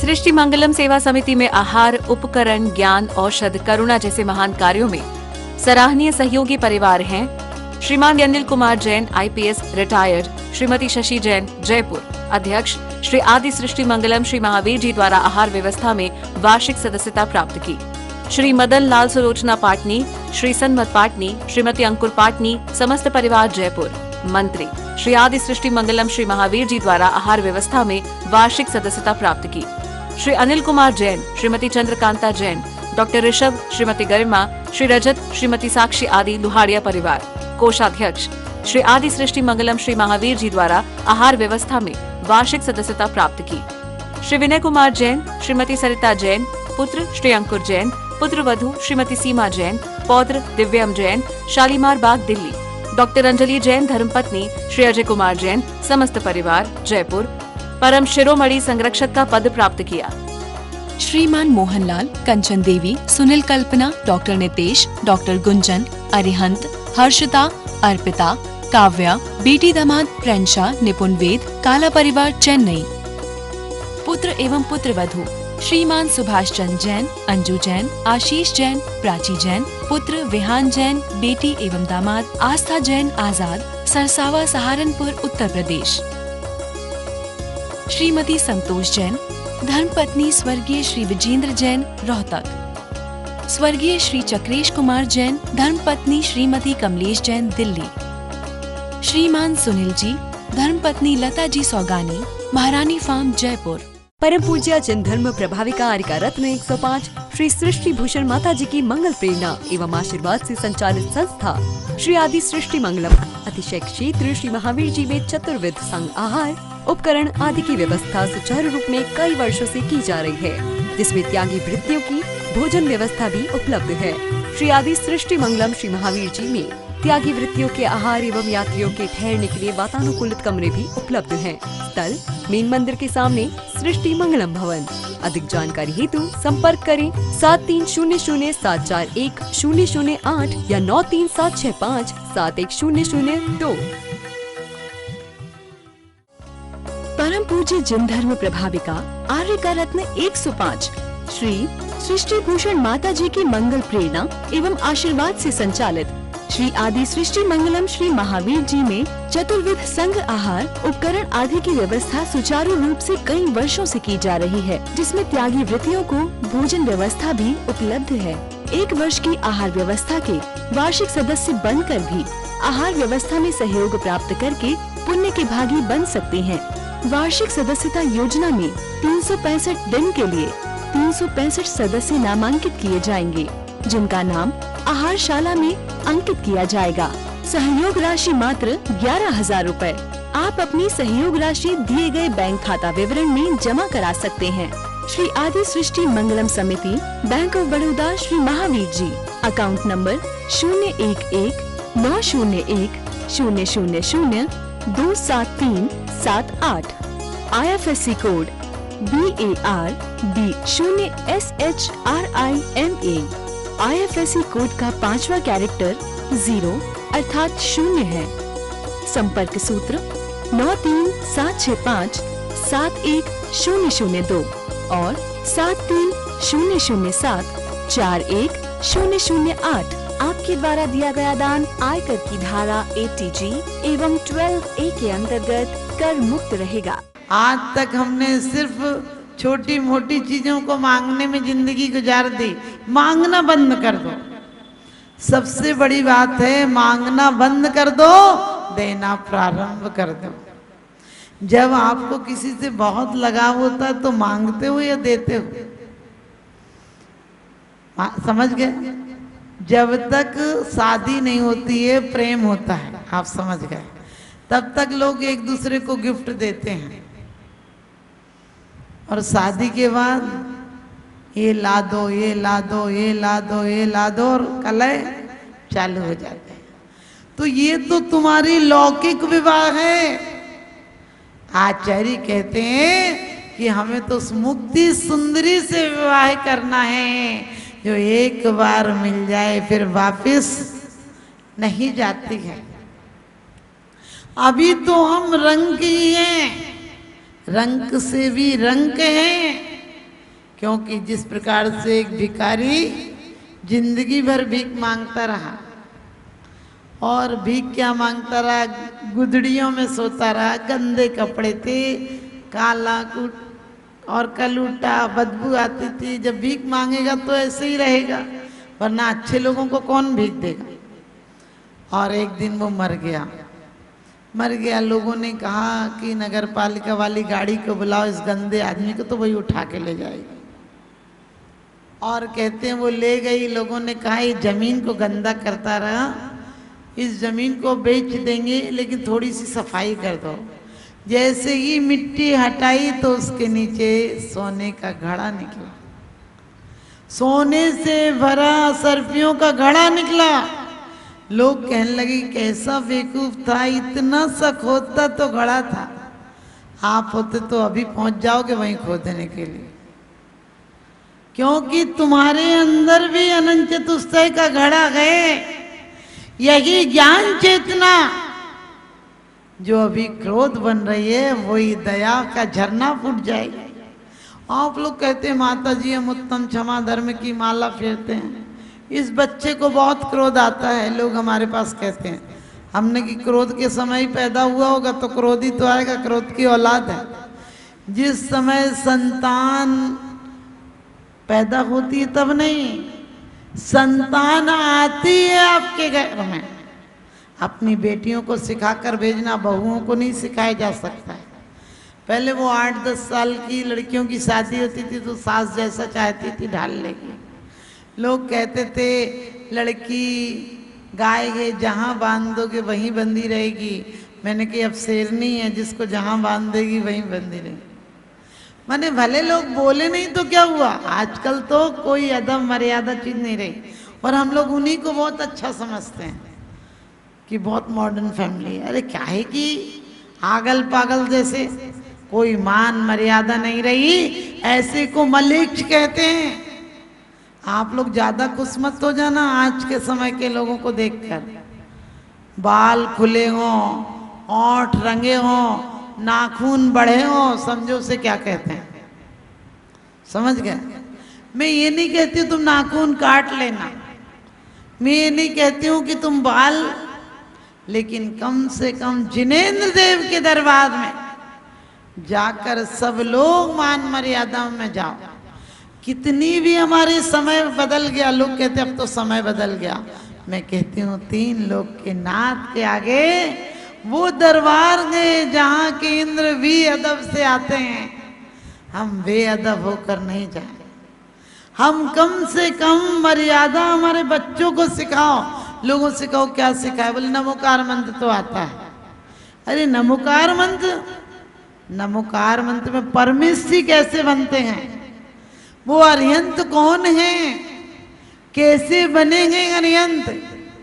सृष्टि मंगलम सेवा समिति में आहार, उपकरण, ज्ञान, औषध, करुणा जैसे महान कार्यों में सराहनीय सहयोगी परिवार हैं श्रीमान अनिल कुमार जैन, IPS रिटायर्ड, श्रीमती शशि जैन, जयपुर। अध्यक्ष श्री आदि सृष्टि मंगलम श्री महावीर जी द्वारा आहार व्यवस्था में वार्षिक सदस्यता प्राप्त की। श्री मदन लाल सुलोचना पाटनी, श्री सन्मत पाटनी, श्रीमती अंकुर पाटनी, समस्त परिवार जयपुर। मंत्री श्री आदि सृष्टि मंगलम श्री महावीर जी द्वारा आहार व्यवस्था में वार्षिक सदस्यता प्राप्त की। श्री अनिल कुमार जैन, श्रीमती चंद्रकांता जैन, डॉक्टर ऋषभ, श्रीमती गरिमा, श्री रजत, श्रीमती साक्षी आदि लुहाड़िया परिवार। कोषाध्यक्ष श्री आदि सृष्टि मंगलम श्री महावीर जी द्वारा आहार व्यवस्था में वार्षिक सदस्यता प्राप्त की। श्री विनय कुमार जैन, श्रीमती सरिता जैन, पुत्र श्री अंकुर जैन, पुत्र वधू श्रीमती सीमा जैन, पौत्र दिव्यम जैन, शालीमार बाग दिल्ली। डॉक्टर अंजलि जैन, धर्मपत्नी श्री अजय कुमार जैन, समस्त परिवार जयपुर। परम शिरोमणि संरक्षक का पद प्राप्त किया। श्रीमान मोहनलाल, कंचन देवी, सुनील कल्पना, डॉक्टर नितेश, डॉक्टर गुंजन, अरिहंत, हर्षिता, अर्पिता, काव्या, बेटी दामाद प्रेंशा, निपुण वेद, काला परिवार चेन्नई। पुत्र एवं पुत्र वधू श्रीमान सुभाष चंद्र जैन, अंजू जैन, आशीष जैन, प्राची जैन, पुत्र विहान जैन, बेटी एवं दामाद आस्था जैन आजाद, सरसावा, सहारनपुर, उत्तर प्रदेश। श्रीमती संतोष जैन, धर्मपत्नी स्वर्गीय श्री विजेंद्र जैन, रोहतक। स्वर्गीय श्री चक्रेश कुमार जैन, धर्मपत्नी श्रीमती कमलेश जैन, दिल्ली। श्रीमान सुनील जी, धर्मपत्नी लता जी सौगानी, महारानी फार्म, जयपुर। परम पूज्य जन धर्म प्रभाविका आरिका रत्न 105 श्री सृष्टि भूषण माता जी की मंगल प्रेरणा एवं आशीर्वाद से संचालित संस्था श्री आदि सृष्टि मंगलम अतिशय क्षेत्र श्री महावीर जी में चतुर्विध संघ आहार, उपकरण आदि की व्यवस्था सुचारू रूप में कई वर्षों से की जा रही है, जिसमें त्यागी वृत्तियों की भोजन व्यवस्था भी उपलब्ध है। श्री आदि सृष्टि मंगलम श्री महावीर जी में त्यागी वृत्तियों के आहार एवं यात्रियों के ठहरने के लिए वातानुकूलित कमरे भी उपलब्ध हैं। स्थल मेन मंदिर के सामने सृष्टि मंगलम भवन। अधिक जानकारी हेतु संपर्क करें 7300741008 या 9376571002। परम पूज्य जन धर्म प्रभाविका आर्यका रत्न 105 श्री सृष्टि भूषण माता जी की मंगल प्रेरणा एवं आशीर्वाद से संचालित श्री आदि सृष्टि मंगलम श्री महावीर जी में चतुर्विध संघ आहार, उपकरण आदि की व्यवस्था सुचारू रूप से कई वर्षों से की जा रही है, जिसमें त्यागी वृत्तियों को भोजन व्यवस्था भी उपलब्ध है। 1 वर्ष की आहार व्यवस्था के वार्षिक सदस्य बनकर भी आहार व्यवस्था में सहयोग प्राप्त करके पुण्य के भागी बन सकते हैं। वार्षिक सदस्यता योजना में 365 दिन के लिए 365 सदस्य नामांकित किए जाएंगे, जिनका नाम आहारशाला में अंकित किया जाएगा। सहयोग राशि मात्र 11,000 रूपए। आप अपनी सहयोग राशि दिए गए बैंक खाता विवरण में जमा करा सकते हैं। श्री आदि Srishti Mangalam Samiti, bank of Baroda, Shri Mahavir ji. Account number 011-901-000-27378। IFSC code BARB0SHRIMA। IFSC code का 5वां कैरेक्टर 0 अर्थात 0 है। संपर्क सूत्र 9376571002 और 7300741008। आपके द्वारा दिया गया दान आयकर की धारा 80G एवं 12A के अंतर्गत कर मुक्त रहेगा। आज तक हमने सिर्फ छोटी मोटी चीजों को मांगने में जिंदगी गुजार दी। मांगना बंद कर दो। सबसे बड़ी बात है, मांगना बंद कर दो, देना प्रारंभ कर दो। जब आपको किसी से बहुत लगाव होता है तो मांगते हो या देते हो? समझ गए? जब तक शादी नहीं होती है, प्रेम होता है, आप समझ गए, तब तक लोग एक दूसरे को गिफ्ट देते हैं। और शादी के बाद ये ला दो, ये ला दो, ये ला दो, ये ला दो, और कलह चालू हो जाते हैं। तो ये तो तुम्हारी लौकिक विवाह है। आचार्य कहते हैं कि हमें तो मुक्ति सुंदरी से विवाह करना है, जो एक बार मिल जाए फिर वापस नहीं जाती है। अभी तो हम रंग ही हैं, रंग से भी रंग हैं, क्योंकि जिस प्रकार से एक भिखारी जिंदगी भर भीख मांगता रहा, और भीख क्या मांगता रहा, गुदड़ियों में सोता रहा, गंदे कपड़े थे, काला कुट और कलूटा, बदबू आती थी। जब भीख मांगेगा तो ऐसे ही रहेगा, वरना अच्छे लोगों को कौन भीख देगा। और एक दिन वो मर गया। लोगों ने कहा कि नगर पालिका वाली गाड़ी को बुलाओ, इस गंदे आदमी को, तो वही उठा के ले जाएगी। और कहते हैं वो ले गई। लोगों ने कहा ये जमीन को गंदा करता रहा, इस जमीन को बेच देंगे, लेकिन थोड़ी सी सफाई कर दो। जैसे ही मिट्टी हटाई तो उसके नीचे सोने का घड़ा निकला, सोने से भरा सर्पियों का घड़ा निकला। लोग कहने लगे कैसा बेवकूफ था, इतना सा खोदता तो घड़ा था। आप होते तो अभी पहुंच जाओगे वहीं खोदने के लिए, क्योंकि तुम्हारे अंदर भी अनंत चतुष्टय का घड़ा है। यही ज्ञान चेतना जो अभी क्रोध बन रही है, वही दया का झरना फूट जाएगी। आप लोग कहते हैं माता जी हम उत्तम क्षमा धर्म की माला फेरते हैं, इस बच्चे को बहुत क्रोध आता है। लोग हमारे पास कहते हैं हमने कि क्रोध के समय ही पैदा हुआ होगा तो क्रोध ही तो आएगा, क्रोध की औलाद है। जिस समय संतान पैदा होती है तब नहीं, संतान आती है आपके घर में। अपनी बेटियों को सिखाकर भेजना, बहुओं को नहीं सिखाया जा सकता है। पहले वो 8-10 साल की लड़कियों की शादी होती थी तो सास जैसा चाहती थी ढाल लेगी। लोग कहते थे लड़की गाय है, जहाँ बांध दोगे वहीं बंधी रहेगी। मैंने कहा अब शेरनी है, जिसको जहाँ बांध देगी वहीं बंधी रहेगी। माने भले लोग बोले नहीं तो क्या हुआ, आजकल तो कोई अदब मर्यादा चीज नहीं रही, और हम लोग उन्हीं को बहुत अच्छा समझते हैं कि बहुत मॉडर्न फैमिली है। अरे क्या है कि आगल पागल जैसे कोई मान मर्यादा नहीं रही, ऐसे को मलेच्छ कहते हैं। आप लोग ज्यादा खुश मत हो जाना आज के समय के लोगों को देखकर। बाल खुले हों, ओंठ रंगे हों, नाखून बढ़े हों, समझो से क्या कहते हैं, समझ गए। मैं ये नहीं कहती हूँ तुम नाखून काट लेना, मैं ये नहीं कहती हूँ कि तुम बाल, लेकिन कम से कम जिनेंद्र देव के दरबार में जाकर सब लोग मान मर्यादा में जाओ। कितनी भी हमारे समय बदल गया, लोग कहते अब तो समय बदल गया, मैं कहती हूँ 3 लोग के नाथ के आगे वो दरबार गए जहाँ के इंद्र भी अदब से आते हैं। हम बेअदब होकर नहीं जाए। हम कम से कम मर्यादा हमारे बच्चों को सिखाओ। लोगों से कहो क्या सिखाए, बोले नमोकार मंत्र तो आता है। अरे नमोकार मंत्र, नमोकार मंत्र में परमेश्वरी कैसे बनते हैं, वो अरिहंत कौन है, कैसे बनेंगे अरिहंत,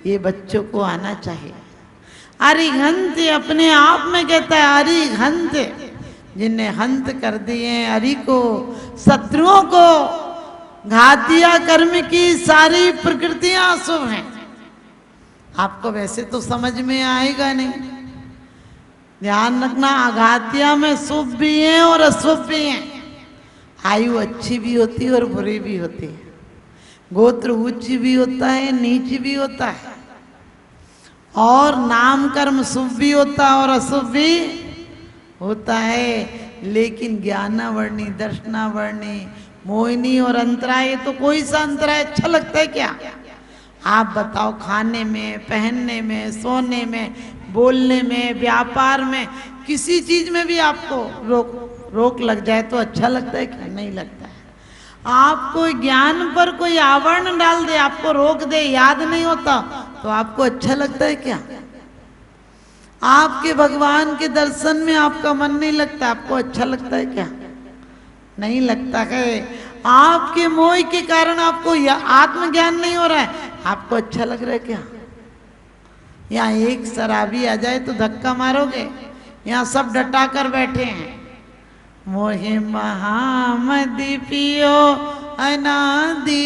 ये बच्चों को आना चाहिए। अरिहंत अपने आप में कहता है अरिहंत, जिन्हें हंत कर दिए अरि को, शत्रुओं को घात दिया, कर्म की सारी प्रकृतियां अशुभ हैं। आपको वैसे तो समझ में आएगा नहीं, ध्यान रखना आघातिया में शुभ भी हैं और अशुभ भी हैं। आयु अच्छी भी होती है और बुरी भी होती है, गोत्र उच्च भी होता है नीच भी होता है, और नाम कर्म शुभ भी होता है और अशुभ भी होता है। लेकिन ज्ञानावर्णी, दर्शनावर्णी, मोहिनी और अंतराय, तो कोई सा अंतराय अच्छा लगता है क्या? आप बताओ, खाने में, पहनने में, सोने में, बोलने में, व्यापार में, किसी चीज में भी आपको रोक लग जाए तो अच्छा लगता है क्या? नहीं लगता है। आपको ज्ञान पर कोई आवरण डाल दे, आपको रोक दे, याद नहीं होता, तो आपको अच्छा लगता है क्या? आपके भगवान के दर्शन में आपका मन नहीं लगता, आपको अच्छा लगता है क्या? नहीं लगता है। आपके मोह के कारण आपको आत्मज्ञान नहीं हो रहा है, आपको अच्छा लग रहा है क्या? यहाँ एक शराबी आ जाए तो धक्का मारोगे, यहाँ सब डटा कर बैठे हैं। मोहे महामदी पियो अनादि,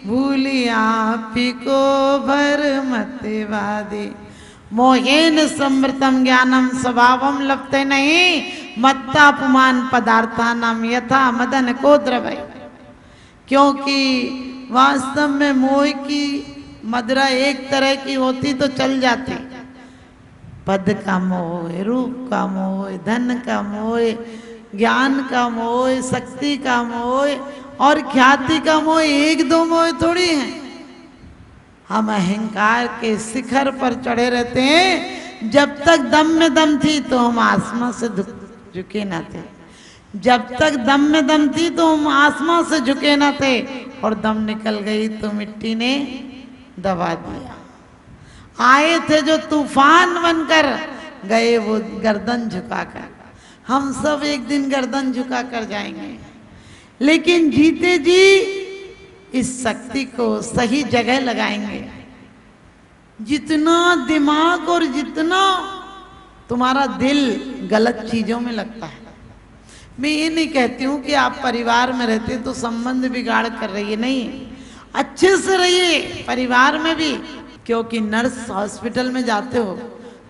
भूलिया पिको भर मतवादी, मोहेन समृतम ज्ञानम स्वभावम लभते नहीं, मत्तापमान पदार्थानाम यथा मदन को द्रवय। क्योंकि वास्तव में मोह की मदिरा एक तरह की होती तो चल जाती। पद का मोह, रूप का मोह, धन का मोह, ज्ञान का मोह, शक्ति का मोह और ख्याति का मोह एक दो मोह थोड़ी हैं। हम अहंकार के शिखर पर चढ़े रहते हैं। जब तक दम में दम थी तो हम आसमां से झुके ना थे। जब तक दम में दम थी तो हम आसमां से झुके ना थे, और दम निकल गई तो मिट्टी ने दबा दिया। आए थे जो तूफान बनकर, गए वो गर्दन झुकाकर। हम सब एक दिन गर्दन झुका कर जाएंगे, लेकिन जीते जी इस शक्ति को सही जगह लगाएंगे। जितना दिमाग और जितना तुम्हारा दिल गलत चीजों में लगता है, मैं ये नहीं कहती हूं कि आप परिवार में रहते तो संबंध बिगाड़ कर रहिए, नहीं, अच्छे से रहिए परिवार में भी। क्योंकि नर्स हॉस्पिटल में जाते हो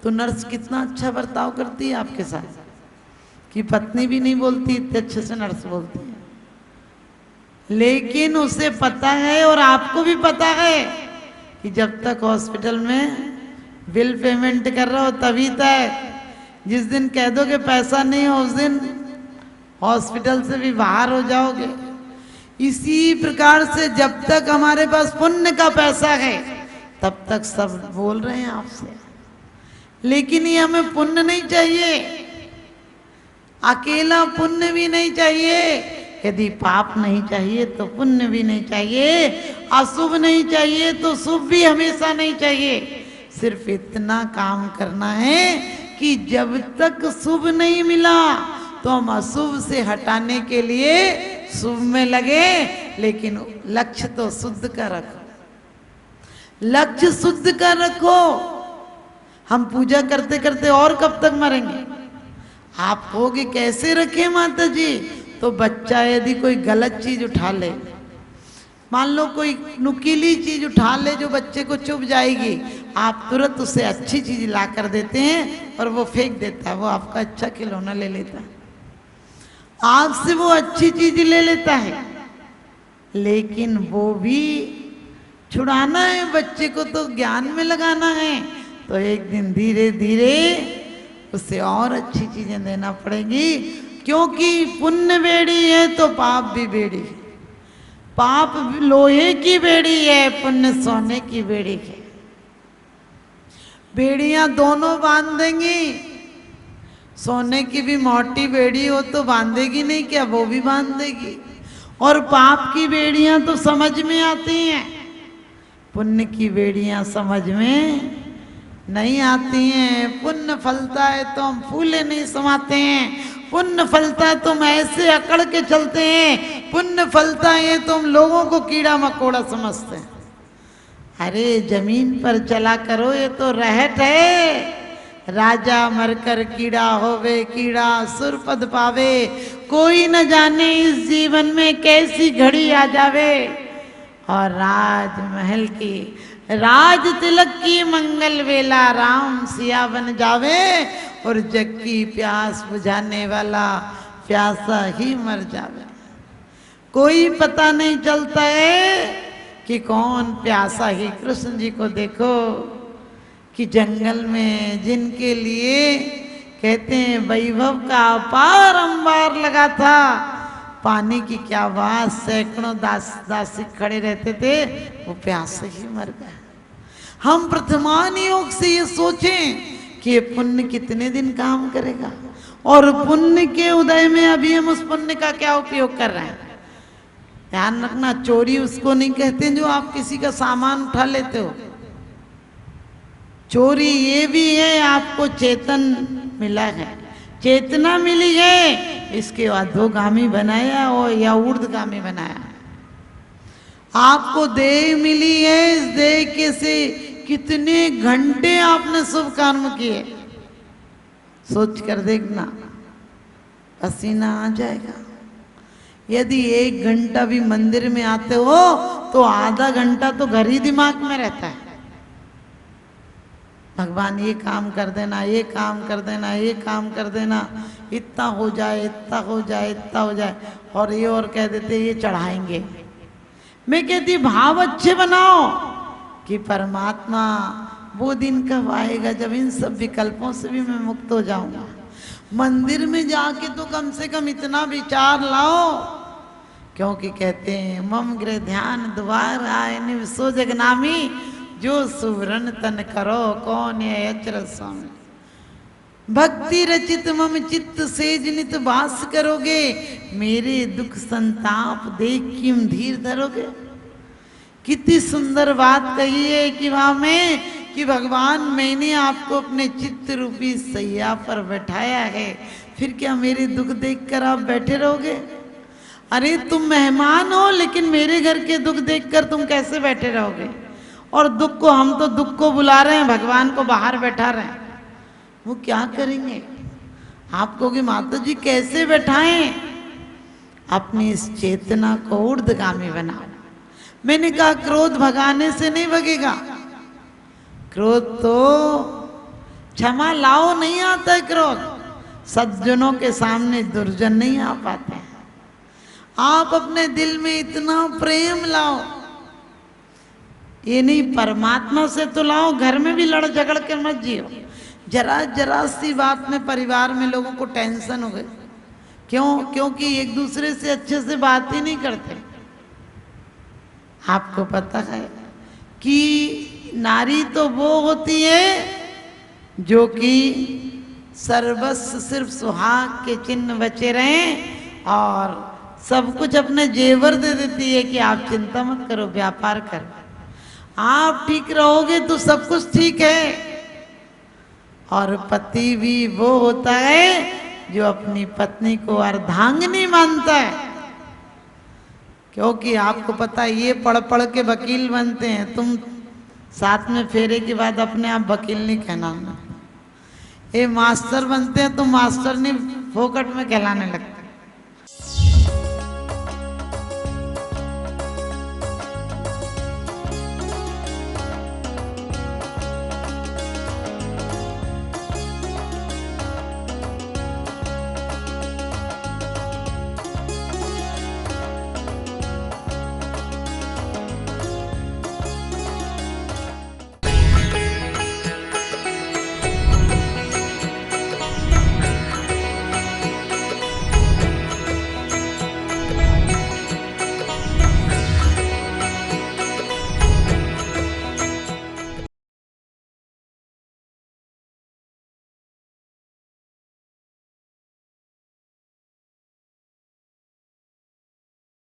तो नर्स कितना अच्छा बर्ताव करती है आपके साथ, कि पत्नी भी नहीं बोलती, इतने अच्छे से नर्स बोलती है। लेकिन उसे पता है और आपको भी पता है कि जब तक हॉस्पिटल में बिल पेमेंट कर रहे हो तभी तक, जिस दिन कह दो कि पैसा नहीं हो उस दिन हॉस्पिटल से भी बाहर हो जाओगे। इसी प्रकार से जब तक हमारे पास पुण्य का पैसा है तब तक सब बोल रहे हैं आपसे, लेकिन ये हमें पुण्य नहीं चाहिए, अकेला पुण्य भी नहीं चाहिए। यदि पाप नहीं चाहिए तो पुण्य भी नहीं चाहिए, अशुभ नहीं चाहिए तो शुभ भी हमेशा नहीं चाहिए। सिर्फ इतना काम करना है कि जब तक शुभ नहीं मिला तो हम अशुभ से हटाने के लिए शुभ में लगे, लेकिन लक्ष्य तो शुद्ध का रखो, लक्ष्य शुद्ध का रखो। हम पूजा करते करते और कब तक मरेंगे? आप कहोगे कैसे रखें माता जी? तो बच्चा यदि कोई गलत चीज उठा ले, मान लो कोई नुकीली चीज उठा ले जो बच्चे को चुभ जाएगी, आप तुरंत उसे अच्छी चीज ला कर देते हैं और वो फेंक देता है, वो आपका अच्छा खिलौना ले लेता है, आपसे वो अच्छी चीज ले लेता है। लेकिन वो भी छुड़ाना है बच्चे को, तो ज्ञान में लगाना है, तो एक दिन धीरे धीरे उसे और अच्छी चीजें देना पड़ेगी। क्योंकि पुण्य बेड़ी है तो पाप भी बेड़ी है, पाप लोहे की बेड़ी है, पुण्य सोने की बेड़ी है। बेड़ियां दोनों बांध देंगी, सोने की भी मोटी बेड़ी हो तो बांधेगी नहीं क्या? वो भी बांध देगी। और पाप की बेड़ियां तो समझ में आती हैं, पुण्य की बेड़ियां समझ में नहीं आती हैं। पुण्य फलता है तो हम फूले नहीं समाते हैं, पुण्य फलता है तो हम ऐसे अकड़ के चलते हैं, पुण्य फलता है तो हम लोगों को कीड़ा मकोड़ा समझते हैं। अरे जमीन पर चला करो, ये तो रहट है। राजा मरकर कीड़ा होवे, कीड़ा सुर पद पावे, कोई न जाने इस जीवन में कैसी घड़ी आ जावे। और राजमहल की राज तिलक की मंगल वेला राम सिया बन जावे, और जग की प्यास बुझाने वाला प्यासा ही मर जावे। कोई पता नहीं चलता है कि कौन प्यासा ही। कृष्ण जी को देखो कि जंगल में जिनके लिए कहते हैं वैभव का अपार अंबार लगा था, पानी की क्या बात, सैकड़ों दासी खड़े रहते थे, वो प्यास से ही मर गए। हम प्रथमान योग से ये सोचें कि ये पुण्य कितने दिन काम करेगा, और पुण्य के उदय में अभी हम उस पुण्य का क्या उपयोग कर रहे हैं। ध्यान रखना, चोरी उसको नहीं कहते जो आप किसी का सामान उठा लेते हो। चोरी ये भी है आपको चेतन मिला है, चेतना मिली है, इसके अधोगामी बनाया और या ऊर्ध्वगामी बनाया। आपको देह मिली है, इस देह के से कितने घंटे आपने शुभ कर्म किए, सोच कर देखना, पसीना आ जाएगा। यदि 1 घंटा भी मंदिर में आते हो तो आधा घंटा तो घर ही दिमाग में रहता है। भगवान ये काम कर देना, ये काम कर देना, ये काम कर देना, इतना हो जाए, इतना हो जाए, इतना हो जाए, और ये और कह देते ये चढ़ाएंगे, मैं कहती भाव अच्छे बनाओ कि परमात्मा वो दिन कब आएगा जब इन सब विकल्पों से भी मैं मुक्त हो जाऊंगा। मंदिर में जाके तो कम से कम इतना विचार लाओ, क्योंकि कहते हैं मम गृह ध्यान द्वार आए निवसो जगनामी, जो सुवर्ण तन करो कौन है अचर स्वामी। भक्ति रचित मम चित्त सेज नित वास करोगे, मेरे दुख संताप देख किम धीर धरोगे। कितनी सुंदर बात कही है कि वहां में कि भगवान मैंने आपको अपने चित्त रूपी सैया पर बैठाया है, फिर क्या मेरे दुख देखकर आप बैठे रहोगे? अरे तुम मेहमान हो, लेकिन मेरे घर के दुख देखकर तुम कैसे बैठे रहोगे? और दुख को, हम तो दुख को बुला रहे हैं, भगवान को बाहर बैठा रहे हैं, वो क्या करेंगे? आप कहोगे माता जी कैसे बैठाएं? अपनी इस चेतना को ऊर्ध्वगामी बनाओ। मैंने कहा क्रोध भगाने से नहीं भगेगा, क्रोध तो क्षमा लाओ नहीं आता है क्रोध। सज्जनों के सामने दुर्जन नहीं आ पाते हैं। आप अपने दिल में इतना प्रेम लाओ, ये नहीं परमात्मा से तो लाओ, घर में भी लड़ झगड़ के मत जियो। जरा जरा सी बात में परिवार में लोगों को टेंशन हो गई, क्यों? क्योंकि एक दूसरे से अच्छे से बात ही नहीं करते। आपको पता है कि नारी तो वो होती है जो कि सर्वस्व सिर्फ सुहाग के चिन्ह बचे रहें और सब कुछ अपने जेवर दे देती है कि आप चिंता मत करो, व्यापार करो, आप ठीक रहोगे तो सब कुछ ठीक है। और पति भी वो होता है जो अपनी पत्नी को अर्धांगिनी मानता है, क्योंकि आपको पता है ये पढ़ पढ़ के वकील बनते हैं। तुम साथ में फेरे के बाद अपने आप वकील नहीं कहलाना, ये मास्टर बनते हैं तो मास्टर नहीं फोकट में कहलाने लगते।